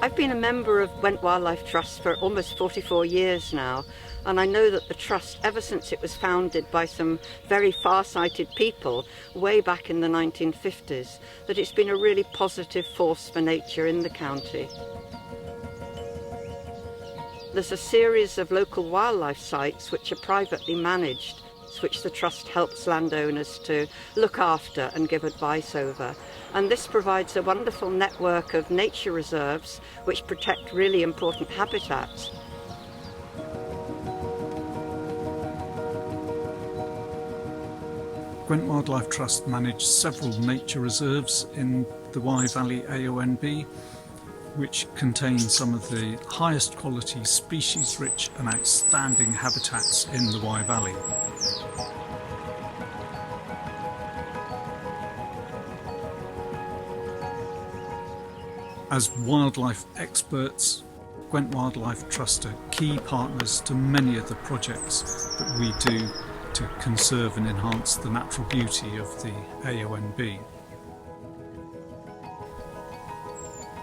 I've been a member of Gwent Wildlife Trust for almost 44 years now, and I know that the Trust, ever since it was founded by some very far-sighted people way back in the 1950s, that it's been a really positive force for nature in the county. There's a series of local wildlife sites which are privately managed, which the Trust helps landowners to look after and give advice over. And this provides a wonderful network of nature reserves which protect really important habitats. Gwent Wildlife Trust manage several nature reserves in the Wye Valley AONB, which contain some of the highest quality species-rich and outstanding habitats in the Wye Valley. As wildlife experts, Gwent Wildlife Trust are key partners to many of the projects that we do to conserve and enhance the natural beauty of the AONB.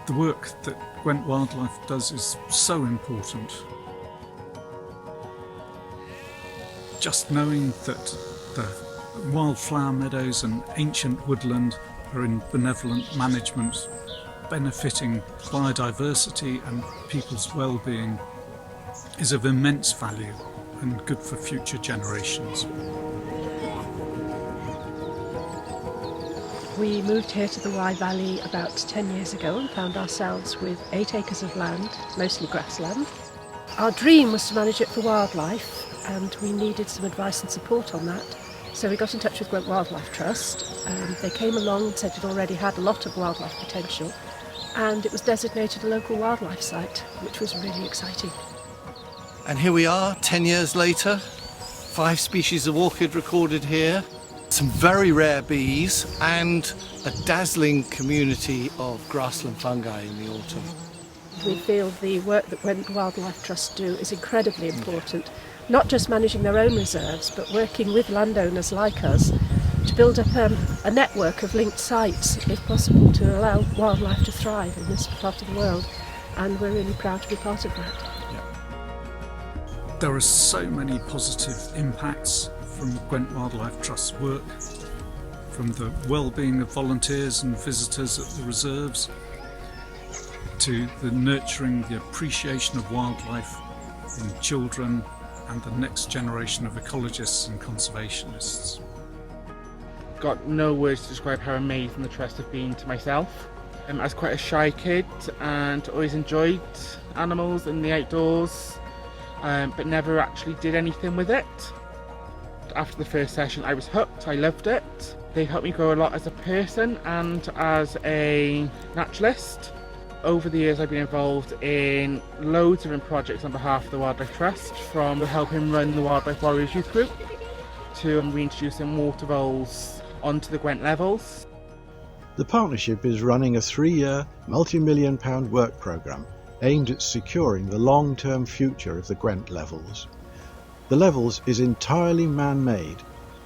The work that Gwent Wildlife does is so important. Just knowing that the wildflower meadows and ancient woodland are in benevolent management, benefiting biodiversity and people's well-being, is of immense value and good for future generations. We moved here to the Wye Valley about 10 years ago and found ourselves with 8 acres of land, mostly grassland. Our dream was to manage it for wildlife, and we needed some advice and support on that. So we got in touch with Gwent Wildlife Trust. They came along and said it already had a lot of wildlife potential, and it was designated a local wildlife site, which was really exciting. And here we are, 10 years later, 5 species of orchid recorded here, some very rare bees, and a dazzling community of grassland fungi in the autumn. We feel the work that Gwent Wildlife Trust do is incredibly important, not just managing their own reserves, but working with landowners like us to build up a network of linked sites, if possible, to allow wildlife to thrive in this part of the world, and we're really proud to be part of that. There are so many positive impacts from Gwent Wildlife Trust's work, from the well-being of volunteers and visitors at the reserves, to the nurturing the appreciation of wildlife in children and the next generation of ecologists and conservationists. Got no words to describe how amazing the Trust have been to myself. I was quite a shy kid and always enjoyed animals and the outdoors, but never actually did anything with it. After the first session I was hooked, I loved it. They helped me grow a lot as a person and as a naturalist. Over the years I've been involved in loads of different projects on behalf of the Wildlife Trust, from helping run the Wildlife Warriors Youth Group to reintroducing water voles onto the Gwent levels. The partnership is running a 3-year, multi-million pound work programme aimed at securing the long-term future of the Gwent levels. The levels is entirely man-made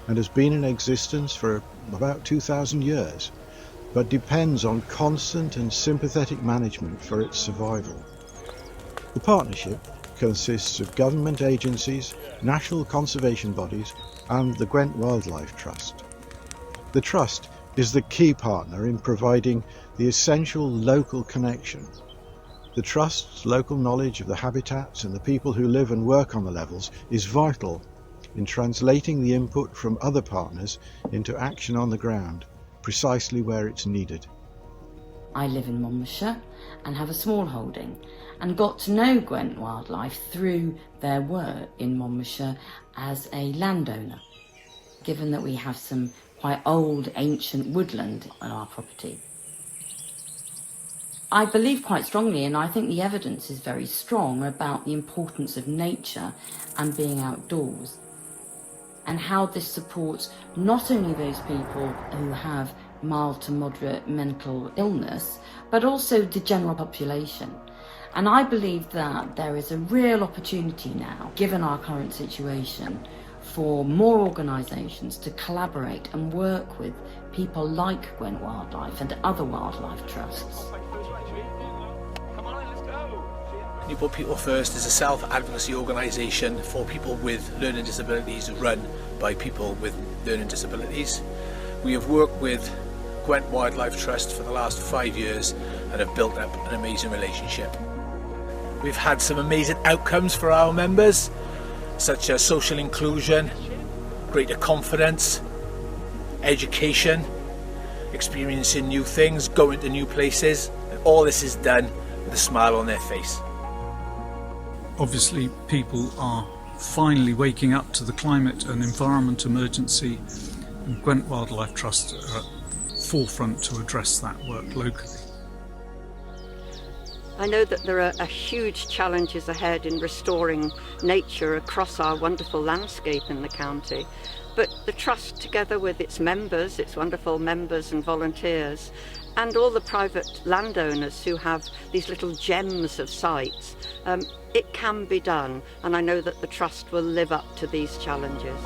and has been in existence for about 2,000 years, but depends on constant and sympathetic management for its survival. The partnership consists of government agencies, national conservation bodies and the Gwent Wildlife Trust. The Trust is the key partner in providing the essential local connection. The Trust's local knowledge of the habitats and the people who live and work on the levels is vital in translating the input from other partners into action on the ground, precisely where it's needed. I live in Monmouthshire and have a small holding, and got to know Gwent Wildlife through their work in Monmouthshire as a landowner, given that we have some quite old ancient woodland on our property. I believe quite strongly, and I think the evidence is very strong, about the importance of nature and being outdoors, and how this supports not only those people who have mild to moderate mental illness, but also the general population. And I believe that there is a real opportunity now, given our current situation, for more organisations to collaborate and work with people like Gwent Wildlife and other wildlife trusts. Newport People First is a self-advocacy organisation for people with learning disabilities run by people with learning disabilities. We have worked with Gwent Wildlife Trust for the last 5 years and have built up an amazing relationship. We've had some amazing outcomes for our members, such as social inclusion, greater confidence, education, experiencing new things, going to new places, and all this is done with a smile on their face. Obviously, people are finally waking up to the climate and environment emergency, and Gwent Wildlife Trust are at the forefront to address that work locally. I know that there are huge challenges ahead in restoring nature across our wonderful landscape in the county, but the Trust, together with its members, its wonderful members and volunteers, and all the private landowners who have these little gems of sites, it can be done, and I know that the Trust will live up to these challenges.